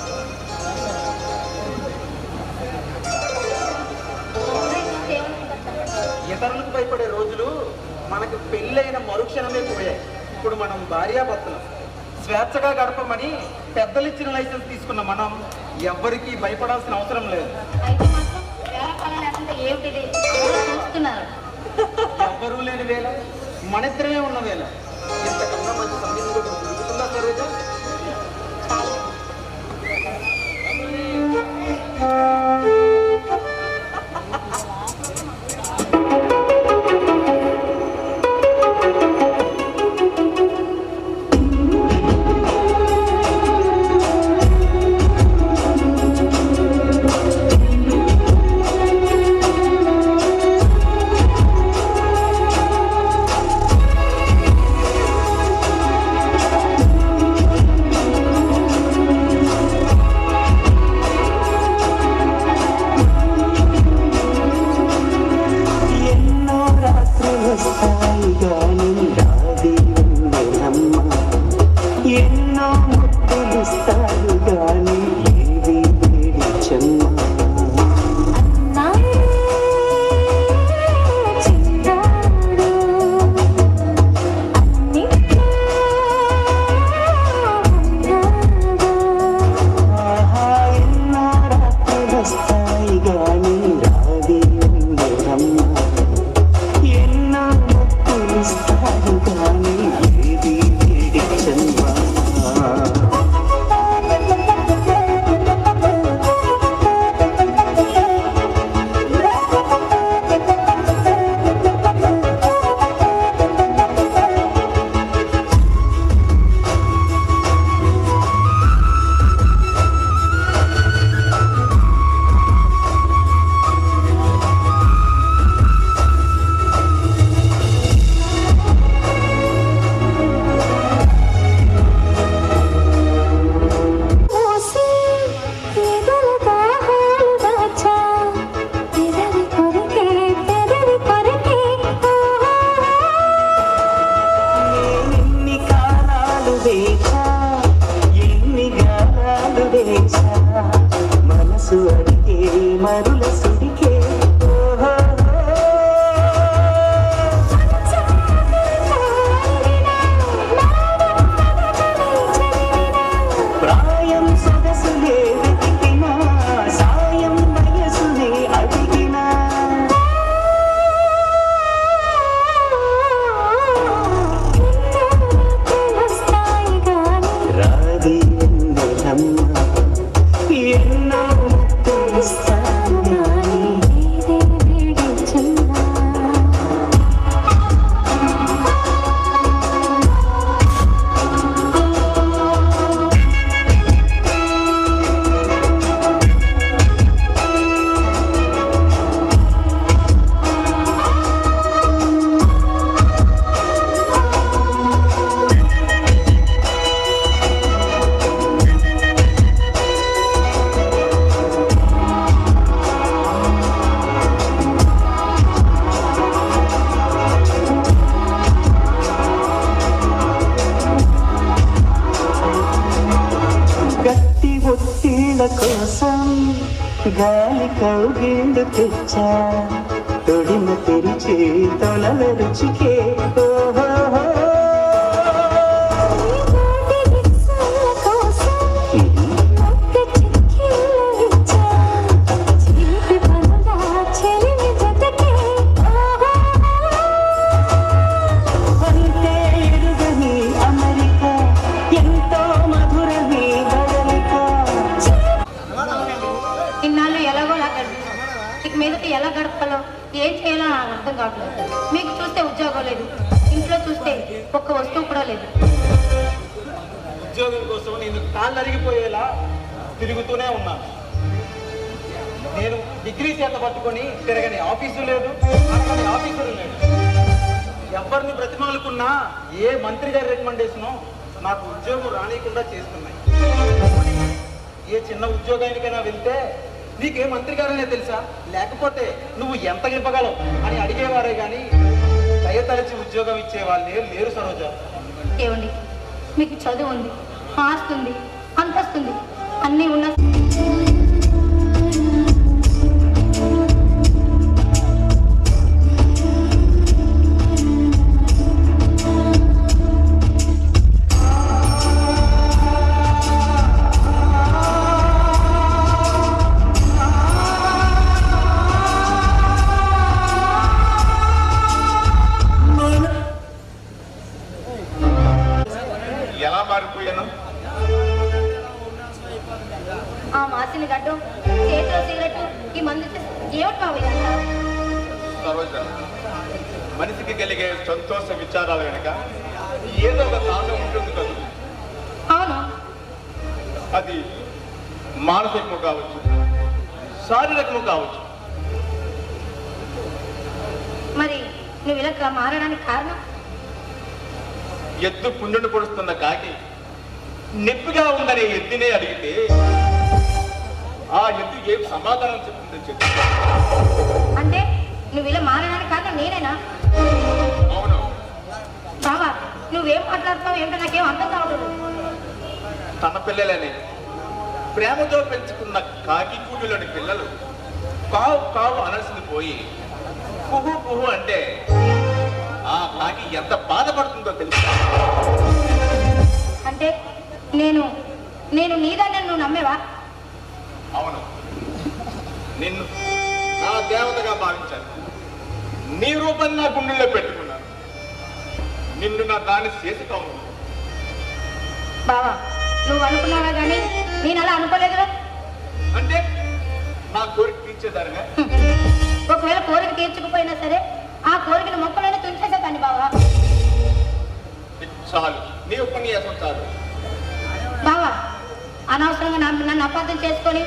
ఇతరులకు భయపడే రోజులు మనకు పెళ్ళైన మరుక్షణమే పోయాయి. ఇప్పుడు మనం భార్యాభర్తలు స్వేచ్ఛగా గడపమని పెద్దలిచ్చిన లైసెన్స్ తీసుకున్న మనం ఎవ్వరికీ భయపడాల్సిన అవసరం లేదు. అయితే మాత్రం వేళకాలం లేకుండా ఏమిటిది? అందరూ చూస్తున్నారు. ఎవ్వరూ లేని వేళ మన ఇద్దరమే ఉన్న వేళ ఇంతకన్నా మంచి సమయం దొరుకుతుందా సరోజ? చాలు. మనసు అడిగే మరుల సుడికే ప్రాయం సొగసులే వెతికినా సాయం వయసులే అడిగినా రాది ఎన్నెలమ్మ ఎన్నో తెలుస్తాను గట్టి ఒత్తిళ్ళ కోసం గాలి కౌగిళ్ళు తెచ్చా తొడిమ తెరిచి తొలల రుచికే ఓహో అంతే ఎరుగని అమెరిక ఎంతో మధురని బదలిక ఇన్నాళ్ళు ఎలాగోలా గడిపాను. ఇక మీదకి ఎలా గడపాలో ఏం చేయాలో నాకు అర్థం కావట్లేదు. మీకు చూస్తే ఉద్యోగం లేదు, ఇంట్లో చూస్తే ఒక్క వస్తువు కూడా లేదు. ఉద్యోగం కోసం నేను కాళ్ళు అరిగిపోయేలా తిరుగుతూనే ఉన్నాను. నేను డిగ్రీ చేత పట్టుకొని తిరగని ఆఫీసు లేదు, అడగని ఆఫీసరు లేదు. ఎవరిని బ్రతిమాలుకున్నా ఏ మంత్రి గారి రికమెండేషనో నాకు ఉద్యోగం రానియకుండా చేస్తున్నాయి. ఏ చిన్న ఉద్యోగానికైనా వెళ్తే నీకే మంత్రి గారనే తెలుసా, లేకపోతే నువ్వు ఎంత ఇవ్వగలవు అని అడిగేవారే కానీ దయతలచి ఉద్యోగం ఇచ్చే వాళ్ళే లేరు సరోజ. ఏమండి, మీకు చదువు ఉంది, ఆస్తుంది, అంతస్తుంది, అన్నీ ఉన్న ఎలా మారిపోయాను? ఆ మాసిన గడ్డం, చేతిలో సిగరెట్, ఈ మందు ఏమిటి మావయ్య? సరోజ, మనిషికి కలిగే సంతోష విచారాల వెనుక ఏదో ఒక కారణం ఉంటుంది కదా. అవును, అది మానసికము కావచ్చు, శారీరకము కావచ్చు. మరి నువ్వు ఇలా మారడానికి కారణం? ఎద్దు పుండును పొడుస్తున్న కాకి నొప్పిగా ఉందనే ఎద్దునే అడిగితే ఆ ఎద్దు ఏం సమాధానం చెప్తుందని చెప్పి. అంటే నువ్వు ఇలా మారడానికి కారణం నేనేనా? అవును. బావా, నువ్వేం మాట్లాడుతావు ఏంటో నాకేం అర్థం కావట్లేదు. తన పిల్లలని ప్రేమతో పెంచుకున్న కాకి కూడులోని పిల్లలు కావు కావు అనాల్సింది పోయి కుహు కుహు అంటే ఆ కాకి ఎంత బాధపడుతుందో తెలుసా? అంటే నేను నీదాన్ని నువ్వు నమ్మేవా? అవును, నిన్ను నా దేవతగా భావించాను. నీ రూపం నా గుండెల్లో పెట్టుకున్నాను. నిన్ను నా దాన్ని చేసి కావు. బావా, నువ్వు అనుకున్నావా కానీ నేను అలా అనుకోలేదురా. అంటే నా కోరిక తీర్చేదారుగా. ఒకవేళ కోరిక తీర్చకపోయినా సరే ఆ కోరికను మొక్కలను తుంచేసేదాన్ని బావా. చాలు, నీ ఉపన్యాసం చాలు. బావా, అనవసరంగా నన్ను అపార్థం చేసుకొని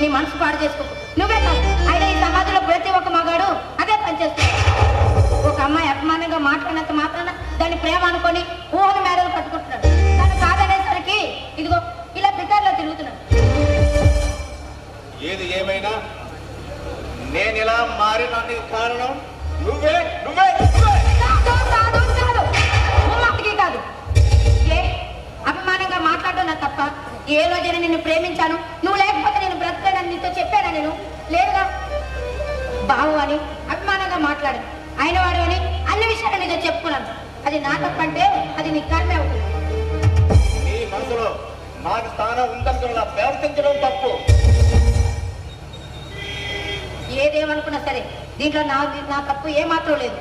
నీ మనసు పాడు చేసుకో. నువ్వే కాదు, అయినా ఈ సమాజంలో ప్రతి ఒక్క మగాడు అదే పనిచేస్తున్నాడు. ఒక అమ్మాయి అభిమానంగా మాట్లాడినంత మాత్రాన దాన్ని ప్రేమ అనుకొని ఊహల మేడలు కట్టుకుంటున్నాడు. తను కాదనేసరికి ఇదిగో ఇలా బికార్లో తిరుగుతున్నాడు. ఏది ఏమైనా నేను ఇలా మారినానికి కారణం నువ్వే నువ్వే నువ్వే. కాదు. ఏ అభిమానంగా మాట్లాడడం నా తప్ప? ఏ రోజైనా నిన్ను ప్రేమించాను, నువ్వు లేకపోతే నేను బ్రతకలేనని నీతో చెప్పానా? నేను లేదుగా. బావు అని అభిమానంగా మాట్లాడాను, ఆయన వాడు అని అన్ని విషయాలు నీతో చెప్పుకున్నాను. అది నా తప్పంటే అది నీ కర్మే అవుతుంది. నీ మనసులో నాకు స్థానం ఉందనుకున్న ప్రవర్తించడం తప్పు. ఏదేమనుకున్నా సరే దీంట్లో నా తప్పు ఏమాత్రం లేదు.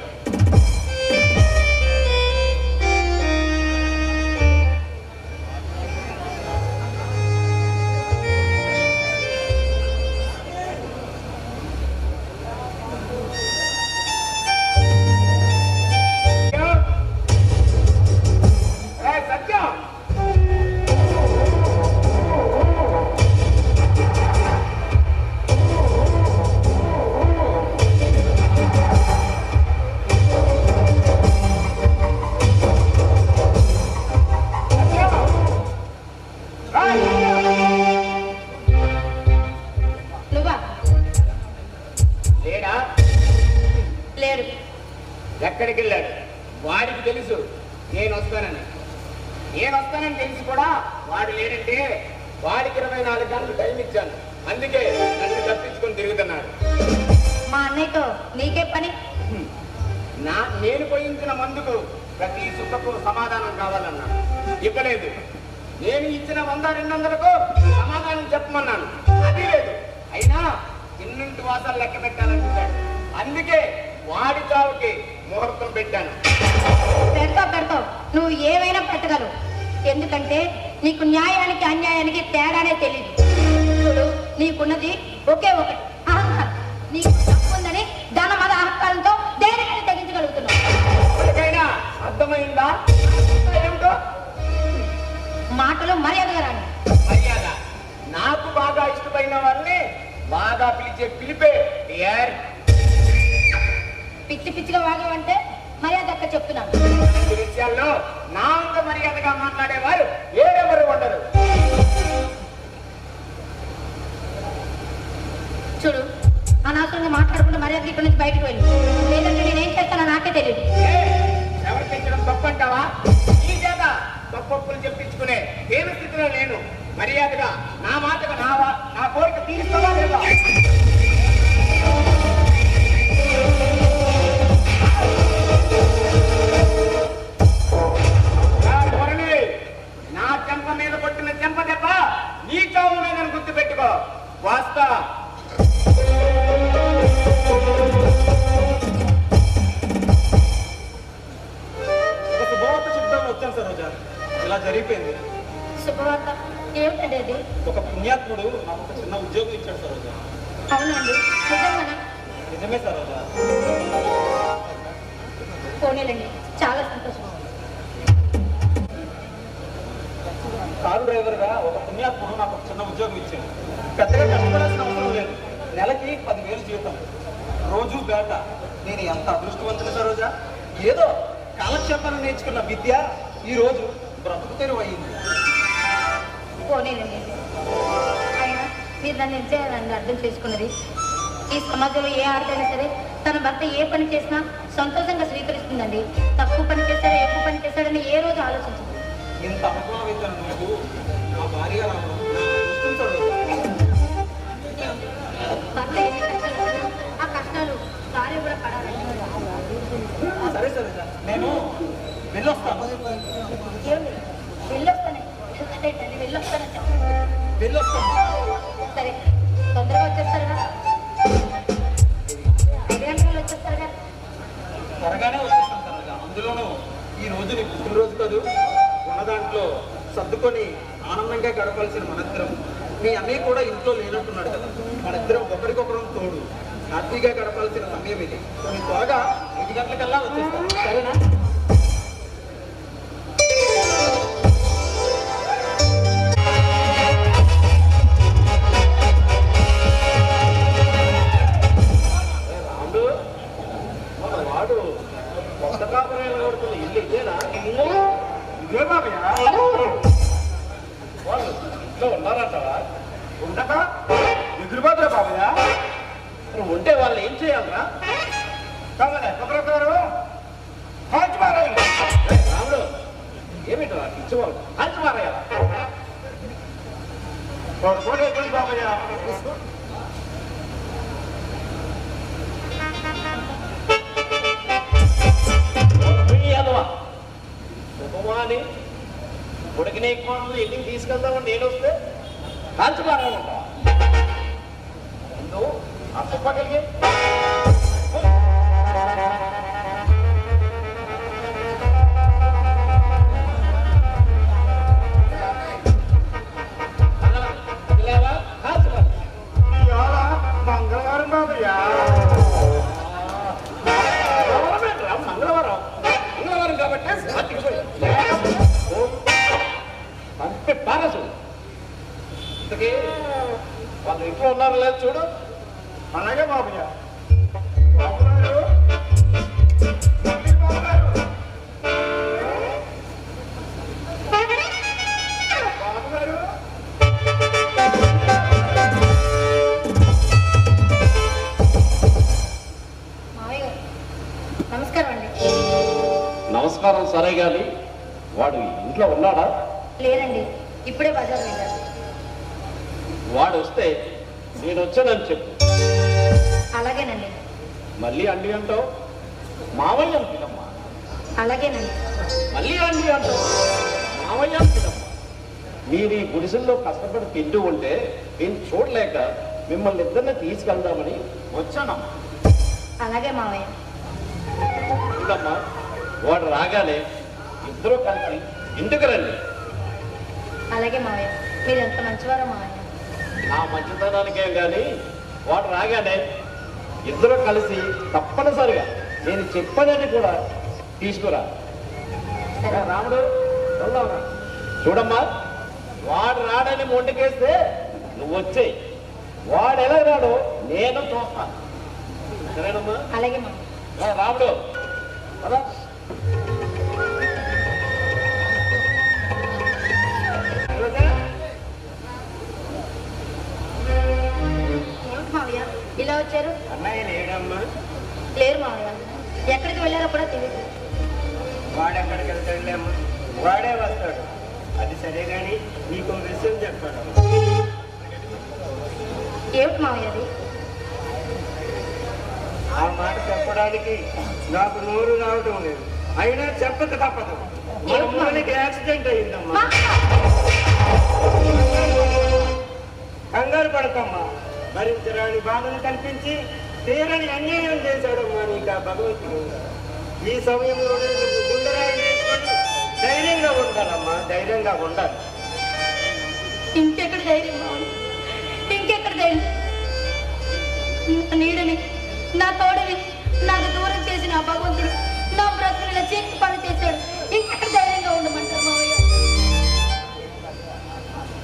ఎక్కడికి వెళ్ళాడు? వాడికి తెలుసు నేను వస్తానని తెలిసి కూడా వాడు లేడంటే వాడికి 24 గంటలు టైం ఇచ్చాను. అందుకే నన్ను తప్పించుకొని తిరుగుతున్నాడు. మా అన్నయ్యతో నీకే పని? నేను పోయించిన మందుకు ప్రతి సుఖకు సమాధానం కావాలన్నాడు. ఇవ్వలేదు. నేను ఇచ్చిన 100-200కు సమాధానం చెప్పమన్నాను, అది లేదు. అయినా ఇన్నింటి వాసాలు లెక్క పెట్టాలనుకుంటాడు. అందుకే వాడి చావుకి ముహూర్తం పెట్టాను. పెడతావు, నువ్వు ఏమైనా పెట్టగలవు. ఎందుకంటే నీకు న్యాయానికి అన్యాయానికి తేడానే తెలియదు. చూడు, నీకున్నది ఒకే ఒకటి అహంకారం. నీకు తప్పు ఉందని ధన మద అహంకారంతో దేనికైనా తెగించగలుగుతున్నావు. అర్థమైందా? మాటలు మర్యాదగా రాని. మర్యాద నాకు బాగా ఇష్టమైన వాళ్ళని బాగా పిలిచే పిలిపే డియర్. పిచ్చిగా వాగేవంటే మర్యాద అక్క చెప్తున్నాను. ఈ విషయాల్లో నా అంత మర్యాదగా మాట్లాడేవారు ఏరెవరు ఉండరు. చూడు, అనవసరంగా మాట్లాడకుండా మర్యాద ఇక్కడ నుంచి బయటకు వెళ్ళి, లేదంటే నేనేం చేస్తానో నాకే తెలియదు. ఎవరు తెచ్చడం తప్పంటావా? ఈ చేత తప్పొప్పులు చెప్పించుకునే ఏమి స్థితిలో నేను. మర్యాదగా నా మాటగా నా కోరిక తీరుస్తావా లేదా? నా చెంప మీద కొట్టిన చెంప దెబ్బ నీ చావు మీద గుర్తు పెట్టుకో. వాస్తా శుభవార్త చెప్తాను వచ్చాను సరోజ. ఇలా జరిగిపోయింది. శుభవార్త ఏమిటండి అది? ఒక పుణ్యాత్ముడు నాకు ఒక చిన్న ఉద్యోగం ఇచ్చాడు సరోజ. అవునండి, నిజంగానా? నిజమే సరోజ. పోనీలండి, చాలా సంతోషం. కారు డ్రైవర్గా ఒక పుణ్యాత్ముడు నాకు ఒక చిన్న ఉద్యోగం ఇచ్చాడు. పెద్దగా కష్టపడాల్సిన అవసరం లేదు. నెలకి 10,000 జీతం, రోజు బేట. నేను ఎంత అదృష్టవంతుని సరోజా. ఏదో కాలక్షేపాన్ని నేర్చుకున్న విద్య ఈ రోజు బ్రతుకు తెరువు అయింది. పోనీలండి. అయినా మీరు నన్ను ఎంతేనండి అర్థం చేసుకున్నది. ఈ సమాజంలో ఏ ఆడదైనా సరే తన భర్త ఏ పని చేసినా సంతోషంగా స్వీకరిస్తుందండి. తప్పు పని చేశాడా, ఎక్కువ పని చేశాడని ఏ రోజు ఆలోచించదు. ఇంత అనుకూలమైన నువ్వు నా భార్యగా రావడం నా అదృష్టం సరోజా. భర్త ఎన్ని కష్టాలు పడినా ఆ కష్టాలు భార్య కూడా పడాలండి. సరే సరోజా, నేను వెళ్ళొస్తాను. ఏమి వెళ్ళొస్తానే? ఎందుకంటే వెళ్ళొస్తానని చెప్పండి. వెళ్ళొస్తాను. సరే, తొందరగా వచ్చేస్తారుగా? 5 గంటలు వచ్చేస్తారుగా? త్వరగానే వచ్చేస్తాను సరోజా. అందులోనూ ఈ రోజు నీ పుట్టినరోజు కాదు. ఉన్న దాంట్లో సర్దుకొని ఆనందంగా గడపాల్సిన మనిద్దరం. మీ అన్నయ్య కూడా ఇంట్లో లేనట్టున్నాడు కదా. మనిద్దరం ఒకరికొకరం తోడు హ్యాపీగా గడపాల్సిన సమయం ఇది. నేను త్వరగా 5 గంటలకల్లా వచ్చేస్తాను, సరేనా? రాముడు, మన వాడు కొత్త కాపురం కొడుతున్న ఇల్లు ఇదేనా? ఇదే బాబయ్య. వాళ్ళు ఇంట్లో ఉన్నారంటావా? ఉండక ఎదురుబాబురా బాబయ్య. నువ్వు ఉంటే వాళ్ళు ఏం చేయాలరా? కావాలి ఒకరొకరు కాల్చి మారాలి. రాముడు, ఏమిటో ఇచ్చేవాళ్ళు కాల్చి మారాయాల? పొరపాటు బాబయ్య. ఉపమాని ఉడికిన ఎక్కువ ఇంటికి తీసుకెళ్తామని నేను వస్తే కాల్చి బాగా నువ్వు అప్పగలిగే ఇవాళ మంగళవారం బాబయ్య. మంగళవారం మంగళవారం కాబట్టి పంపి పారసు ఇంతకీ వాళ్ళు ఇంట్లో ఉన్నారో లేదు చూడు. అలాగే బాబయ్య. బాబుగారు, బాబుగారు. బాబుగారు. మావయ్య గారు నమస్కారం అండి. నమస్కారం సరే గాని వాడు ఇంట్లో ఉన్నాడా? లేదండి, ఇప్పుడే బజార్ వెళ్ళారు. వాడు వస్తే నేను వచ్చానని చెప్పు. అలాగేనండి. మళ్ళీ అండి అంటావు, మావయ్య అంటున్నమ్మా. అలాగేనండి. మళ్ళీ అండి అంటావు, మావయ్య అంటున్నమ్మా. మీరు ఈ గుడిసెల్లో కష్టపడి తింటూ ఉంటే నేను చూడలేక మిమ్మల్ని ఇద్దరిని తీసుకెళ్దామని వచ్చానమ్మా. అలాగే మావయ్య. చూడమ్మా, వాడు రాగానే ఇద్దరూ కలిసి ఇంటికి రండి. అలాగే మావయ్య, మీరు ఎంత మంచివారో మావయ్య. నా మంచితనానికేం కానీ వాడు రాగానే ఇద్దరు కలిసి తప్పనిసరిగా నేను చెప్పదని కూడా తీసుకురా. సరే. రాముడు వెళ్దాంరా. చూడమ్మా, వాడు రాడని మొండికేస్తే నువ్వు వచ్చే, వాడు ఎలా రాడో నేను చూస్తాను. సరేనమ్మా? అలాగే మావయ్య. రాముడు కదా. ఏమిటి మావయ్య ఇలా వచ్చారు? అన్నయ్య లేడమ్మా. లేరు మావయ్య. ఎక్కడికి వెళ్ళారో కూడా తెలియదు. వాడెక్కడికి వెళ్తాడులేమ్మా, వాడే వస్తాడు. అది సరే గాని నీకు విషయం చెప్పాడు. ఏమిటి మావయ్య అది? ఆ మాట చెప్పడానికి నాకు నోరు రావడం లేదు. అయినా చెప్పక తప్పదు. మా అమ్మాయికి యాక్సిడెంట్ అయిందమ్మా. కంగారు పడకమ్మా. భరించరాని బాధను కల్పించి తీరని అన్యాయం చేశాడమ్మా నీకు ఆ భగవంతుడు. ఈ సమయంలో గుండెరాయి వేసుకొని ధైర్యంగా ఉండాలమ్మా, ధైర్యంగా ఉండాలి. ఇంకెక్కడ ధైర్యం మావయ్య, ఇంకెక్కడ ధైర్యం? నా నీడని, నా తోడని నాకు దూరం చేసిన ఆ భగవంతుడు నా బ్రతుకుని చీకి పని చేశాడు. ఇంకెక్కడ ధైర్యంగా ఉండమంటారు మావయ్య?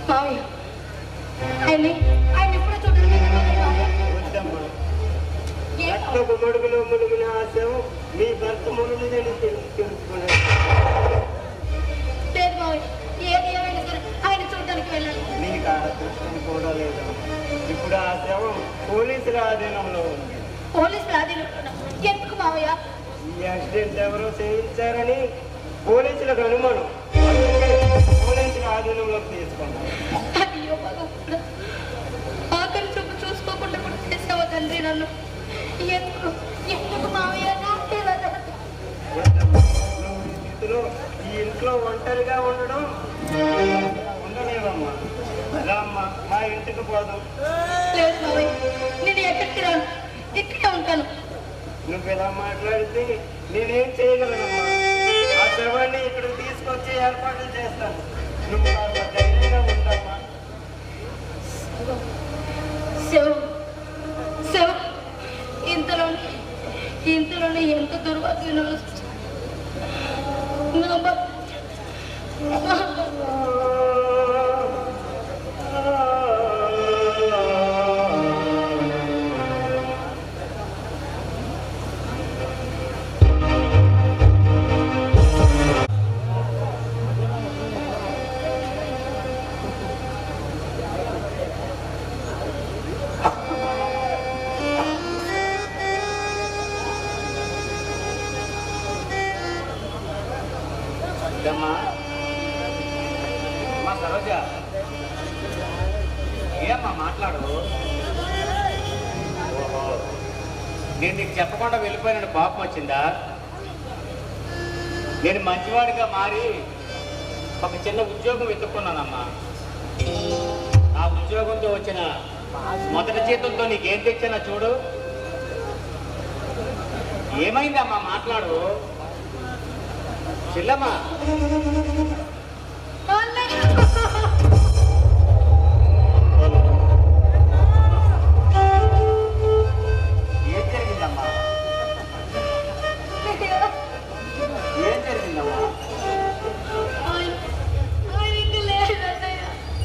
మావయ్య, ఆయన ఎప్పుడు చూడలేదు వద్దమ్మా. రక్తపు మడుగులో మునిగిన ఆ శవం మీ భర్త మునిగిదని తెలుసుకున్నాను. లేదు మావయ్య, ఏది ఏమైనా సరే ఆయన చూడడానికి వెళ్ళాలి. నీకు ఆ దృష్టి కూడా లేదమ్మా. ఇప్పుడు ఆ శవం పోలీసుల ఆధీనంలో ఉంది. పోలీసులు ఆధీనంలో ఎందుకు మావయ్య? ఈ యాక్సిడెంట్ ఎవరో చేయించారని పోలీసులకు అనుమానం. అందుకే పోలీసుల ఆధీనంలోకి తీసుకున్నాం. అయ్యో భగవంతుడా, ఆఖరి చూపు చూసుకోకుండా కూడా చేసావా తండ్రి నన్ను? ఎందుకు ఎందుకు మావయ్య నాకే ఇలా జరుగుతుంది? నువ్వు ఈ స్థితిలో ఈ ఇంట్లో ఒంటరిగా ఉండడం ఉండలేవమ్మా. అలా అమ్మా, మా ఇంటికి పోదాం. లేదు మావయ్య, నేను ఎక్కడికి రాను, ఇక్కడే ఉంటాను. నువ్వు ఇలా మాట్లాడితే నేనేం చేయగలనమ్మా. ఆ శవాన్ని ఇక్కడికి తీసుకొచ్చి ఏర్పాట్లు చేస్తాను. నువ్వు కాస్త ధైర్యంగా ఉంటామ్మా. శవం శవం ఇంతలోనే ఎంత దుర్వాసన అమ్మా, మా సరోజ నేను నీకు చెప్పకుండా వెళ్ళిపోయిన కోపం వచ్చిందా? నేను మంచివాడిగా మారి ఒక చిన్న ఉద్యోగం వెతుక్కున్నానమ్మా. ఆ ఉద్యోగంతో వచ్చిన మొదటి జీతంతో నీకేం తెచ్చానో చూడు. ఏమైందమ్మా, మాట్లాడు. చెల్లమ్మా, ఏం జరిగిందమ్మా? ఏం జరిగిందమ్మా?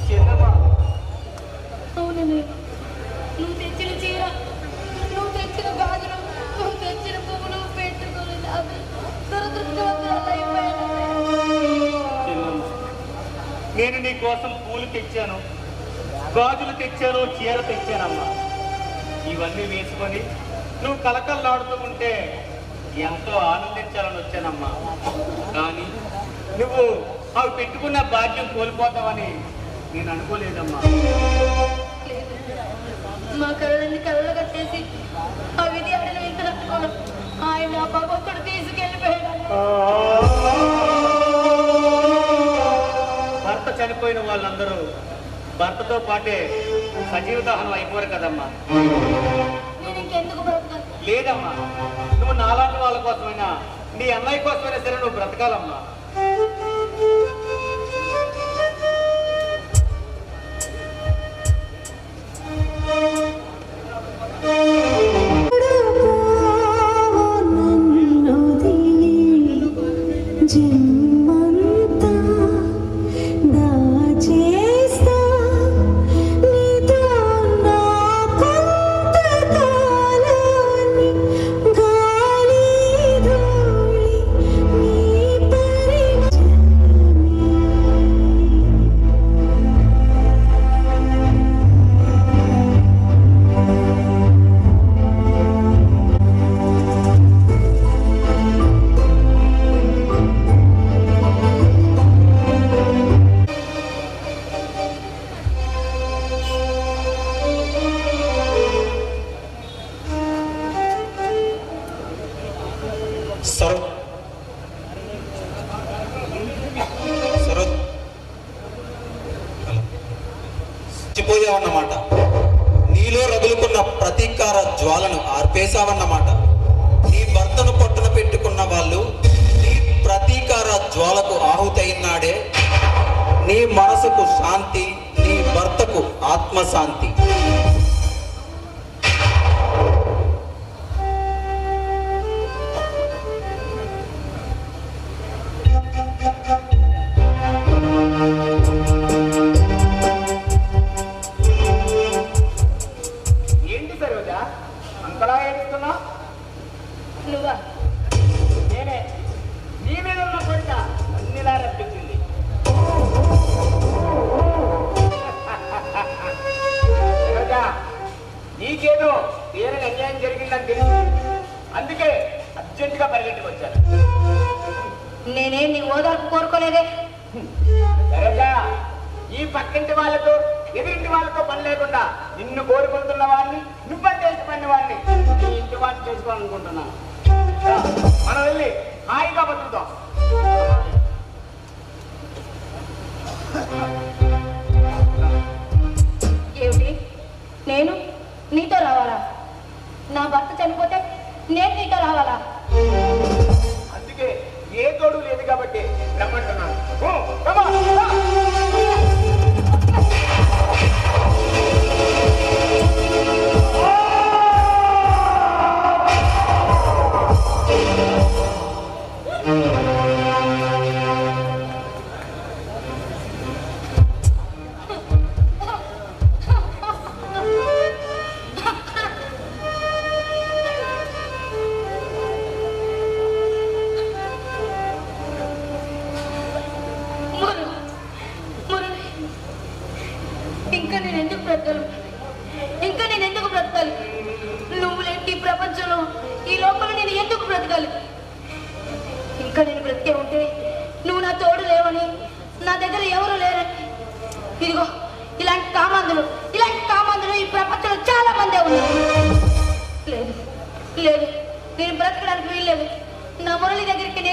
చెల్లమ్మా, అవునండి, నువ్వు తెచ్చిన చీర, నువ్వు తెచ్చిన గాజులు, నువ్వు తెచ్చిన పువ్వులు పెట్టుకుని దురదృష్టవంతురాలైపోయాను. చెల్లమ్మా, నేను నీ కోసం పూలు తెచ్చాను, గాజులు తెచ్చాను, చీర తెచ్చానమ్మా. ఇవన్నీ వేసుకొని నువ్వు కలకల్లాడుతూ ఉంటే ఎంతో ఆనందించాలని వచ్చానమ్మా. కానీ నువ్వు అవి పెట్టుకున్న భాగ్యం కోల్పోతావని నేను అనుకోలేదమ్మా. మా కళ్ళని కళ్ళ కట్టేసి ఆ విధి ఆడిన వింతనట్టుకోను ఆయన ఆ భగవంతుడు తీసుకెళ్ళిపోయాడు. భర్త చనిపోయిన వాళ్ళందరూ భర్తతో పాటే సజీవ దహనం అయిపోరు కదమ్మా. నేను ఇంకెందుకు బ్రతకాలి? లేదమ్మా, నువ్వు నాలాంటి వాళ్ళ కోసమైనా, నీ అన్నయ్య కోసమైనా సరే నువ్వు బ్రతకాలమ్మా. చచ్చిపోయావన్నమాట. నీలో రగులుకున్న ప్రతీకార జ్వాలను ఆర్పేశావన్నమాట. నీ భర్తను పట్టున పెట్టుకున్న వాళ్ళు నీ ప్రతీకార జ్వాలకు ఆహుతైనాడే నీ మనసుకు శాంతి, నీ భర్తకు ఆత్మశాంతి. ఏంటి సరోజా అంతలా ఏడుస్తున్నా? నువ్వా? నేనే. నీ మీద ఉన్న కొడుక అన్నిలా రప్పించింది. సరోజా, నీకేదో తీరని అన్యాయం జరిగిందని తెలిసి అందుకే అర్జెంటుగా పరిగెట్టుకు వచ్చాను. నేనేం నీ ఓదార్పు కోరుకోలేదే. సరోజా, ఈ పక్కింటి వాళ్ళతో ఎదురింటి వాళ్ళతో పని లేకుండా నిన్ను కోరుకుంటున్న వాడిని, నువ్వని చేసి పని వాడిని నీ ఇంటి వాడిని చేసుకోవాలనుకుంటున్నాను. మనం వెళ్ళి హాయిగా బతుకుతాం. ఏమిటి, నేను నీతో రావాలా? నా భర్త చనిపోతే నేను నీతో రావాలా? అందుకే ఏ తోడు లేదు కాబట్టి రమ్మంటున్నాను. ఓ, రమ్మా, రా.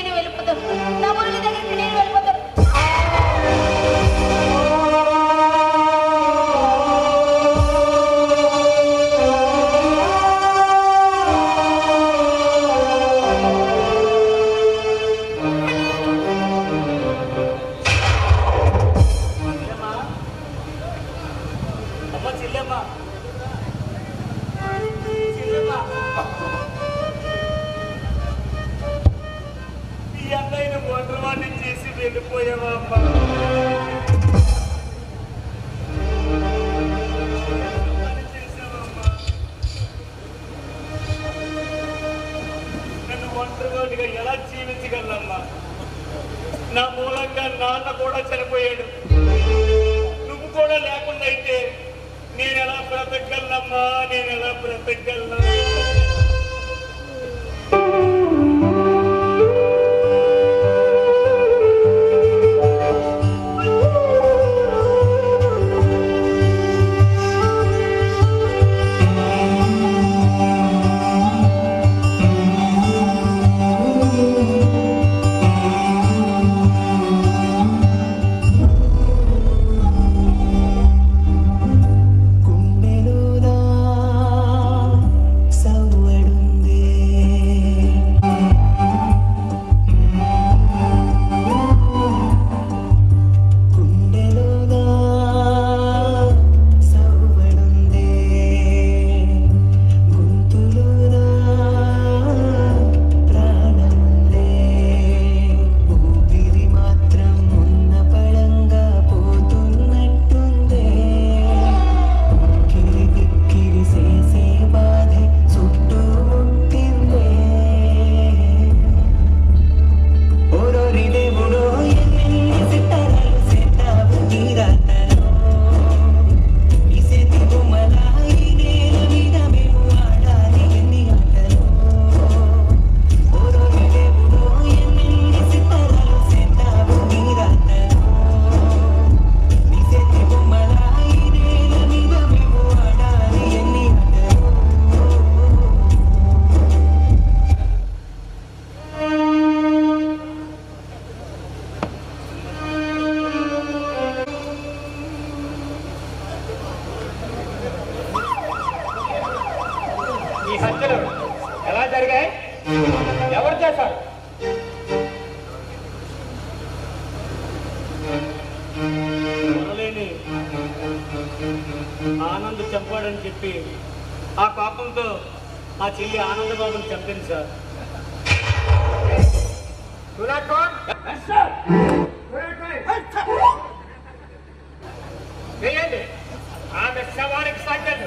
నేను వెళ్ళిపోతాను. నా మురళి దగ్గరికి నేను వెళ్ళిపోతాను. ఎలా జీవించగలమ్మా? నా మూలంగా నాన్న కూడా చనిపోయాడు. నువ్వు కూడా లేకుండా అయితే నేను ఎలా బ్రతకగలనమ్మా? నేను ఎలా బ్రతకగలను? ఈ హత్యలు ఎలా జరిగాయి? ఎవరు చేశారు? మొదలైన ఆనంద్ చంపాడని చెప్పి ఆ పాపంతో ఆ చెల్లి ఆనందబాబుని చంపింది సార్. వేయండి ఆమె శవానికి సాధ్యత.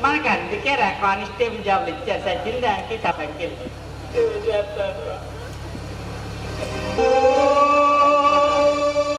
మనకి అందుకే కానిస్టేబుల్ జాబ్లు ఇచ్చారు. సచిన్ దానికి టపంకి